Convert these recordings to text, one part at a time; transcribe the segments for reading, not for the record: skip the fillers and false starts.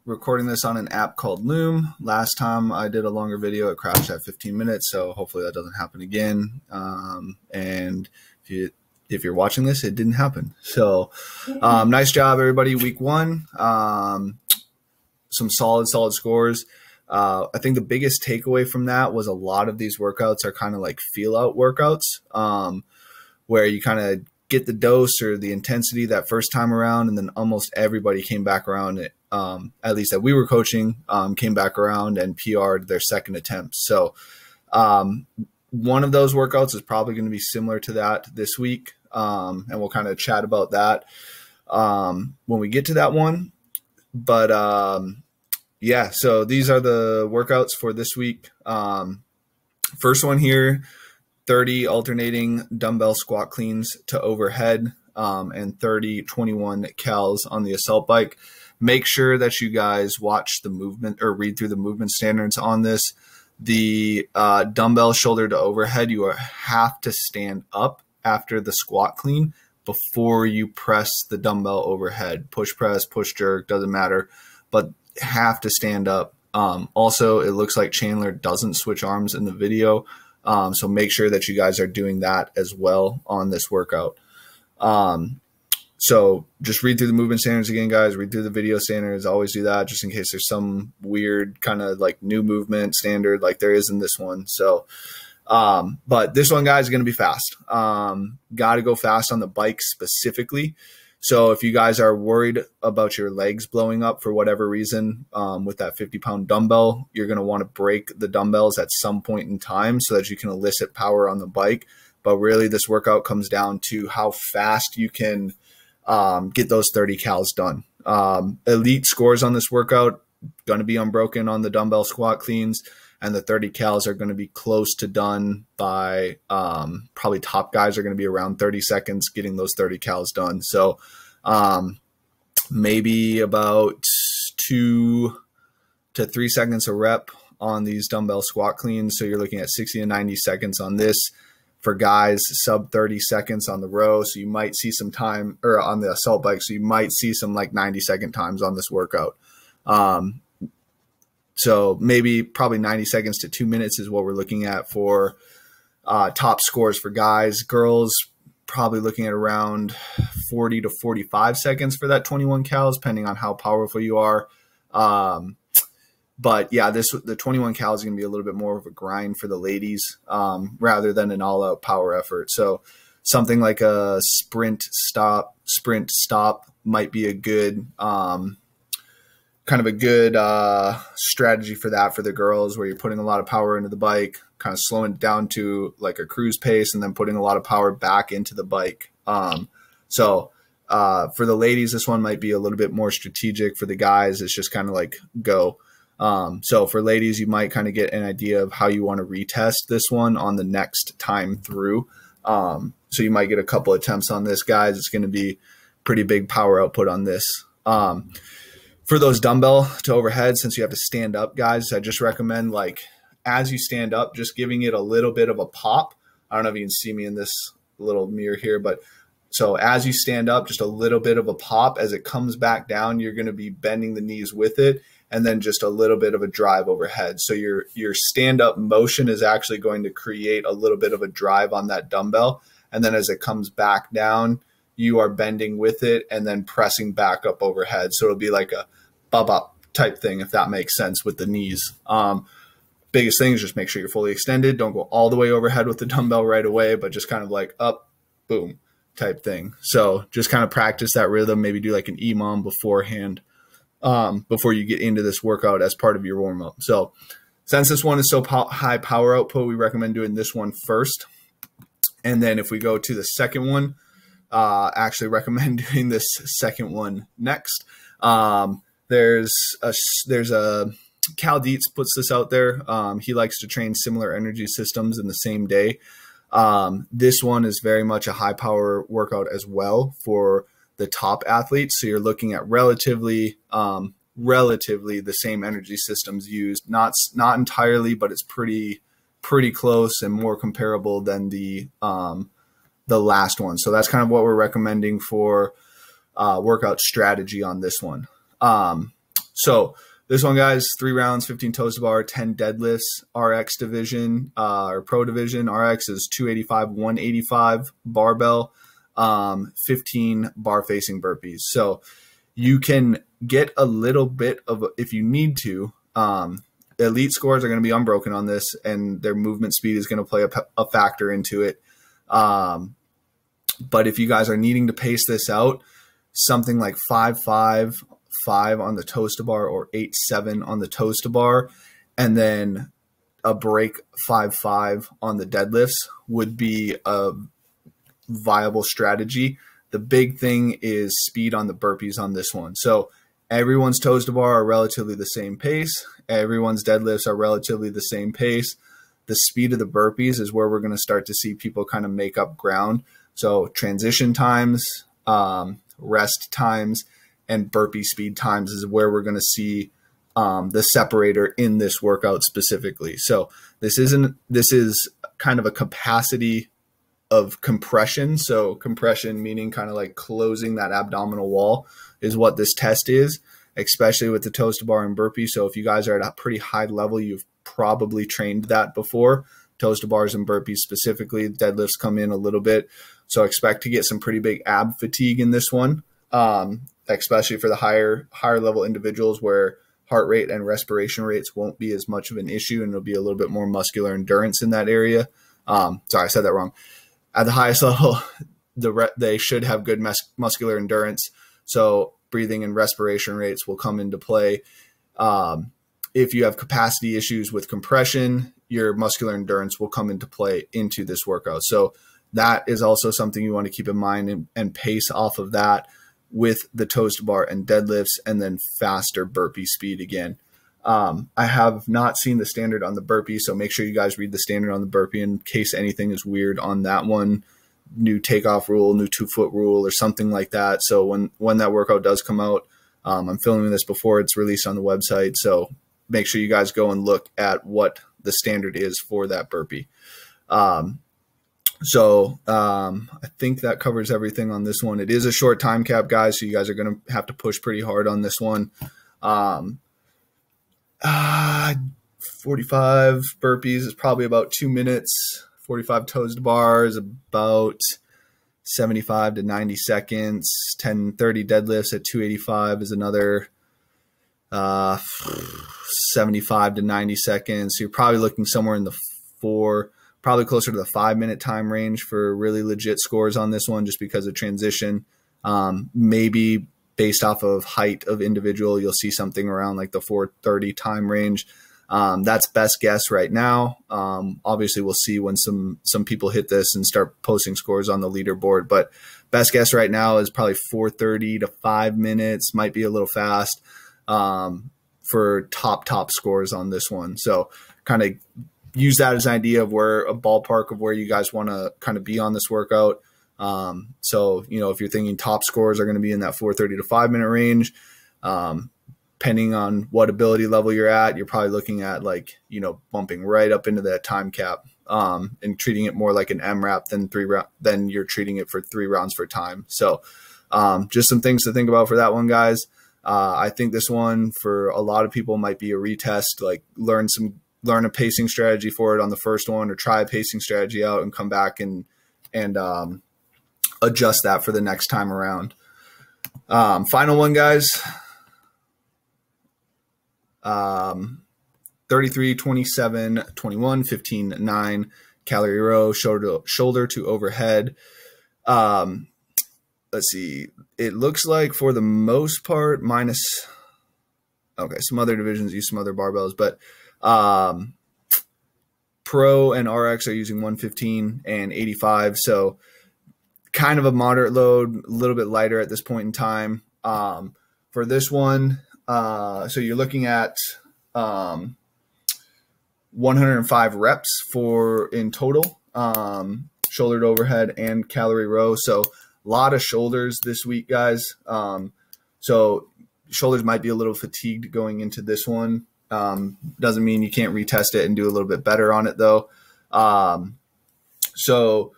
Recording this on an app called Loom. Last time I did a longer video, it crashed at 15 minutes, so hopefully that doesn't happen again. And if you're watching this, it didn't happen. So nice job, everybody. Week one, some solid scores. I think the biggest takeaway from that was a lot of these workouts are kind of like feel out workouts, where you kind of get the dose or the intensity that first time around, and then almost everybody came back around, at least that we were coaching, came back around and PR'd their second attempt. So one of those workouts is probably going to be similar to that this week, and we'll kind of chat about that when we get to that one. But yeah, so these are the workouts for this week. First one here, 30 alternating dumbbell squat cleans to overhead, and 30 21 cals on the assault bike. Make sure that you guys watch the movement or read through the movement standards on this. The dumbbell shoulder to overhead, you have to stand up after the squat clean before you press the dumbbell overhead. Push press, push jerk, doesn't matter, but have to stand up. Also, it looks like Chandler doesn't switch arms in the video. So make sure that you guys are doing that as well on this workout. So just read through the movement standards again, guys. Read through the video standards. Always do that just in case there's some weird kind of like new movement standard like there is in this one. So, but this one, guys, is going to be fast. Got to go fast on the bike specifically. So if you guys are worried about your legs blowing up for whatever reason, with that 50-pound dumbbell, you're going to want to break the dumbbells at some point in time so that you can elicit power on the bike. But really, this workout comes down to how fast you can get those 30 cals done. Elite scores on this workout going to be unbroken on the dumbbell squat cleans, and the 30 cals are going to be close to done by probably top guys are going to be around 30 seconds getting those 30 cals done. So maybe about 2 to 3 seconds a rep on these dumbbell squat cleans. So you're looking at 60 to 90 seconds on this. For guys, sub 30 seconds on the row. So you might see some time, or on the assault bike. So you might see some like 90-second times on this workout. So probably 90 seconds to 2 minutes is what we're looking at for top scores for guys. Girls, probably looking at around 40 to 45 seconds for that 21 cals, depending on how powerful you are. But yeah, the 21 cals is going to be a little bit more of a grind for the ladies, rather than an all-out power effort. So something like a sprint stop might be a good kind of a good strategy for that for the girls, where you're putting a lot of power into the bike, kind of slowing it down to like a cruise pace, and then putting a lot of power back into the bike. So for the ladies, this one might be a little bit more strategic. For the guys, it's just kind of like go. So for ladies, you might kind of get an idea of how you want to retest this one on the next time through. So you might get a couple attempts on this, guys. It's going to be pretty big power output on this. For those dumbbell to overhead, since you have to stand up, guys, I just recommend, like, as you stand up, just giving it a little bit of a pop. I don't know if you can see me in this little mirror here, but so as you stand up, just a little bit of a pop. As it comes back down, you're going to be bending the knees with it, and then just a little bit of a drive overhead. So your stand-up motion is actually going to create a little bit of a drive on that dumbbell, and then as it comes back down, you are bending with it and then pressing back up overhead. So it'll be like a bop type thing, if that makes sense, with the knees. Biggest thing is just make sure you're fully extended. Don't go all the way overhead with the dumbbell right away, but just kind of like up, boom type thing. So just kind of practice that rhythm. Maybe do like an EMOM beforehand, before you get into this workout as part of your warm-up. So since this one is so high power output, we recommend doing this one first. And then if we go to the second one, actually recommend doing this second one next. There's a Cal Dietz puts this out there. He likes to train similar energy systems in the same day. This one is very much a high power workout as well for the top athletes. So you're looking at relatively the same energy systems used, not entirely, but it's pretty close and more comparable than the last one. So that's kind of what we're recommending for workout strategy on this one. So this one, guys, 3 rounds, 15 toes to bar, 10 deadlifts. RX division, or pro division, RX is 285, 185 barbell, 15 bar facing burpees. So you can get a little bit of, if you need to, elite scores are going to be unbroken on this, and their movement speed is going to play a factor into it. But if you guys are needing to pace this out, something like 5.5, 5 on the toes to bar, or 8.7 on the toes to bar, and then a break 5.5 on the deadlifts would be a viable strategy. The big thing is speed on the burpees on this one. So everyone's toes to bar are relatively the same pace. Everyone's deadlifts are relatively the same pace. The speed of the burpees is where we're going to start to see people kind of make up ground. So transition times, rest times, and burpee speed times is where we're going to see the separator in this workout specifically. So this is kind of a capacity of compression. So compression meaning kind of like closing that abdominal wall is what this test is, especially with the toes to bar and burpee. So if you guys are at a pretty high level, you've probably trained that before. Toes to bars and burpees specifically, deadlifts come in a little bit. So expect to get some pretty big ab fatigue in this one. Especially for the higher level individuals where heart rate and respiration rates won't be as much of an issue, and it'll be a little bit more muscular endurance in that area. Sorry, I said that wrong. At the highest level, they should have good muscular endurance. So breathing and respiration rates will come into play. If you have capacity issues with compression, your muscular endurance will come into play into this workout. So that is also something you want to keep in mind and pace off of that with the toes to bar and deadlifts, and then faster burpee speed again. I have not seen the standard on the burpee, so make sure you guys read the standard on the burpee in case anything is weird on that one. New takeoff rule, new 2-foot rule, or something like that. So when that workout does come out, I'm filming this before it's released on the website, so make sure you guys go and look at what the standard is for that burpee. I think that covers everything on this one. It is a short time cap, guys, so you guys are going to have to push pretty hard on this one. 45 burpees is probably about 2 minutes. 45 toes to bar is about 75 to 90 seconds. 10-30 deadlifts at 285 is another 75 to 90 seconds. So you're probably looking somewhere in the probably closer to the 5-minute time range for really legit scores on this one, just because of transition. Maybe based off of height of individual, you'll see something around like the 4:30 time range. That's best guess right now. Obviously we'll see when some people hit this and start posting scores on the leaderboard, but best guess right now is probably 4:30 to 5 minutes, might be a little fast, for top scores on this one. So kind of use that as an idea of where a ballpark of where you guys want to kind of be on this workout. So, if you're thinking top scores are going to be in that 4:30 to 5 minute range, depending on what ability level you're at, you're probably looking at bumping right up into that time cap, and treating it more like an MRAP than you're treating it for 3 rounds for time. So, just some things to think about for that one, guys. I think this one for a lot of people might be a retest, like learn a pacing strategy for it on the first one, or try a pacing strategy out and come back and adjust that for the next time around. Final one, guys. 33, 27, 21, 15, 9 calorie row, shoulder to overhead. Let's see. It looks like for the most part, some other divisions use some other barbells, but Pro and RX are using 115 and 85. So kind of a moderate load, a little bit lighter at this point in time. For this one, so you're looking at 105 reps in total, shoulder to overhead and calorie row. So a lot of shoulders this week, guys. So shoulders might be a little fatigued going into this one. Doesn't mean you can't retest it and do a little bit better on it though. So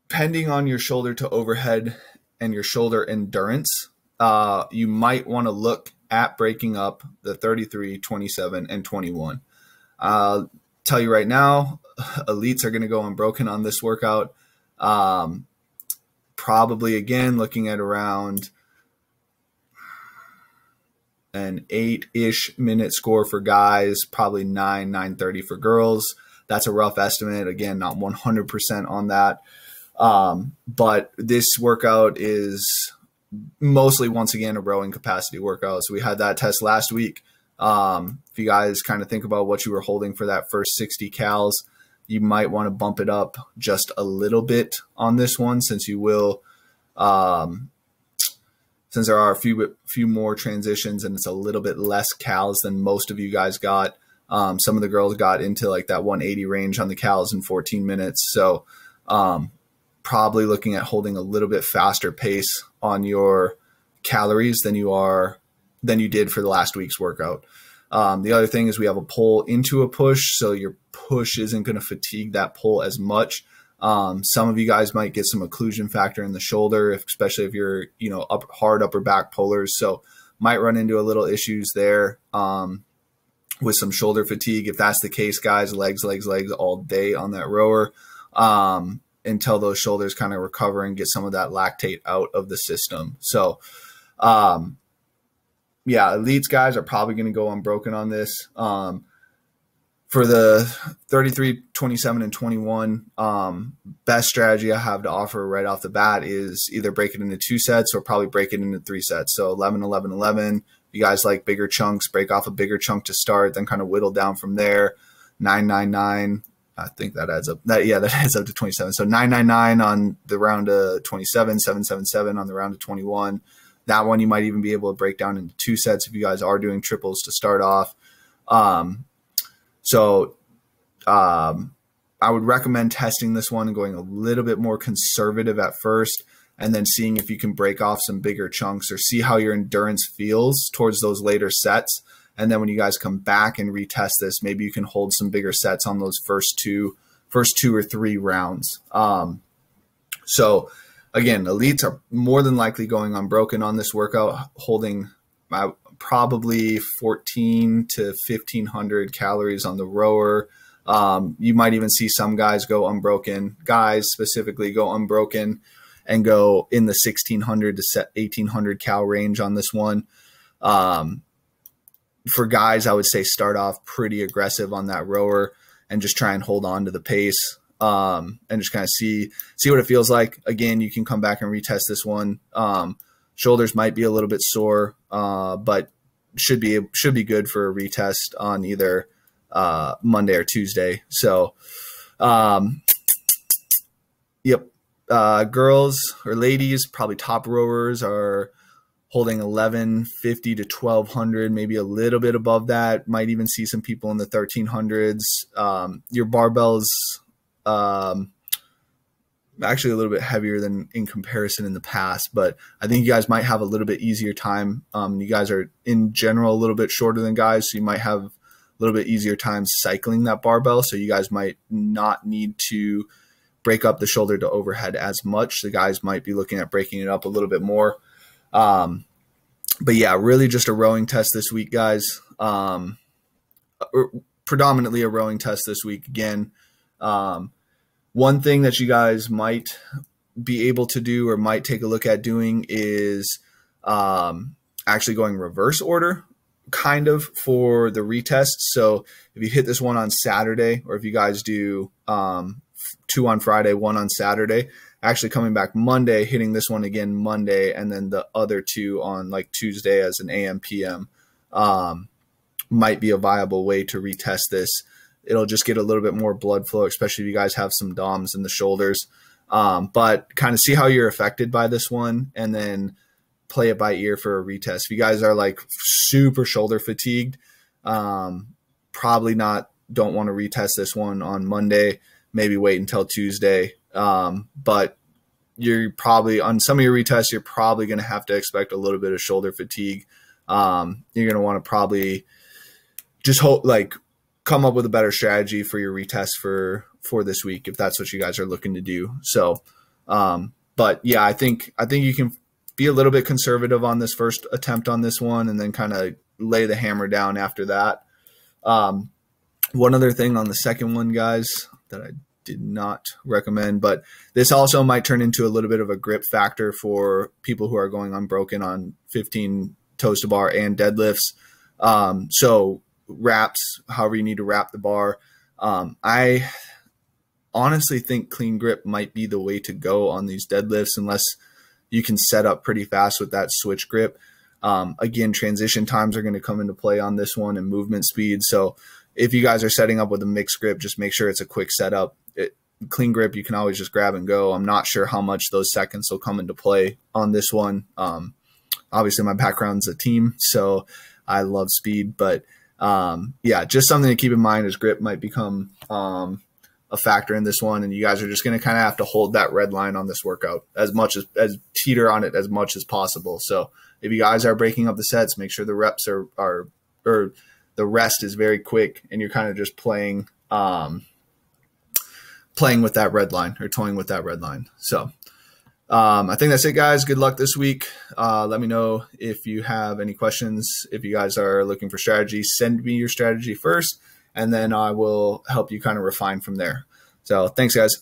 depending on your shoulder to overhead and your shoulder endurance, you might want to look at breaking up the 33, 27, and 21. I'll tell you right now, elites are going to go unbroken on this workout. Probably, again, looking at around an 8-ish minute score for guys, probably 9:30 for girls. That's a rough estimate. Again, not 100% on that. But this workout is mostly, once again, a rowing capacity workout. So we had that test last week. If you guys kind of think about what you were holding for that first 60 cals, you might want to bump it up just a little bit on this one, since you will, since there are a few more transitions and it's a little bit less cals than most of you guys got. Some of the girls got into like that 180 range on the cals in 14 minutes. So probably looking at holding a little bit faster pace on your calories than you did for the last week's workout. The other thing is we have a pull into a push, so your push isn't going to fatigue that pull as much. Some of you guys might get some occlusion factor in the shoulder, especially if you're, hard upper back pullers. So might run into a little issues there with some shoulder fatigue. If that's the case, guys, legs all day on that rower until those shoulders kind of recover and get some of that lactate out of the system. So, yeah, elites guys are probably going to go unbroken on this. For the 33, 27, and 21, best strategy I have to offer right off the bat is either break it into 2 sets or probably break it into 3 sets. So 11, 11, 11. If you guys like bigger chunks, break off a bigger chunk to start, then kind of whittle down from there. 9, 9, 9. I think that adds up. That adds up to 27. So 9, 9, 9 on the round of 27, 7, 7, 7 on the round of 21. That one you might even be able to break down into 2 sets if you guys are doing triples to start off. So I would recommend testing this one and going a little bit more conservative at first, and then seeing if you can break off some bigger chunks or see how your endurance feels towards those later sets. And then when you guys come back and retest this, maybe you can hold some bigger sets on those first two or 3 rounds. So again, elites are more than likely going unbroken on this workout, holding probably 14 to 1,500 calories on the rower. You might even see some guys go unbroken. Guys specifically go unbroken and go in the 1,600 to 1,800 cal range on this one. For guys, I would say start off pretty aggressive on that rower and just try and hold on to the pace. And just kind of see what it feels like. Again, you can come back and retest this one. Shoulders might be a little bit sore, but should be good for a retest on either Monday or Tuesday. So, yep. Girls or ladies, probably top rowers are holding 1,150 to 1,200, maybe a little bit above that. Might even see some people in the 1,300s. Your barbells actually a little bit heavier than in comparison in the past, but I think you guys might have a little bit easier time. You guys are in general a little bit shorter than guys, so you might have a little bit easier time cycling that barbell. So you guys might not need to break up the shoulder to overhead as much. The guys might be looking at breaking it up a little bit more. But yeah, really just a rowing test this week, guys. Predominantly a rowing test this week again. One thing that you guys might be able to do or might take a look at doing is actually going reverse order kind of for the retest. So if you hit this one on Saturday, or if you guys do 2 on Friday, 1 on Saturday, actually coming back Monday, hitting this one again Monday, and then the other 2 on like Tuesday as an AM PM might be a viable way to retest this. It'll just get a little bit more blood flow, especially if you guys have some DOMs in the shoulders. But kind of see how you're affected by this one and then play it by ear for a retest. If you guys are like super shoulder fatigued, probably don't want to retest this one on Monday, maybe wait until Tuesday. But you're probably on some of your retests, you're probably going to have to expect a little bit of shoulder fatigue. You're going to want to probably just come up with a better strategy for your retest for this week, if that's what you guys are looking to do. So, but yeah, I think you can be a little bit conservative on this first attempt on this one, and then kind of lay the hammer down after that. One other thing on the second one, guys, that I did not recommend, but this also might turn into a little bit of a grip factor for people who are going unbroken on 15 toes to bar and deadlifts. So wraps, however you need to wrap the bar. I honestly think clean grip might be the way to go on these deadlifts, unless you can set up pretty fast with that switch grip. Again, transition times are going to come into play on this one, and movement speed. So if you guys are setting up with a mixed grip, just make sure it's a quick setup. Clean grip, you can always just grab and go. I'm not sure how much those seconds will come into play on this one. Obviously, my background's a team, so I love speed. But yeah, just something to keep in mind is grip might become a factor in this one, and you guys are just going to kind of have to hold that red line on this workout as teeter on it as much as possible. So if you guys are breaking up the sets, make sure the reps or the rest is very quick, and you're kind of just playing with that red line, or toying with that red line. So I think that's it, guys. Good luck this week. Let me know if you have any questions. If you guys are looking for strategy, send me your strategy first, and then I will help you kind of refine from there. So thanks, guys.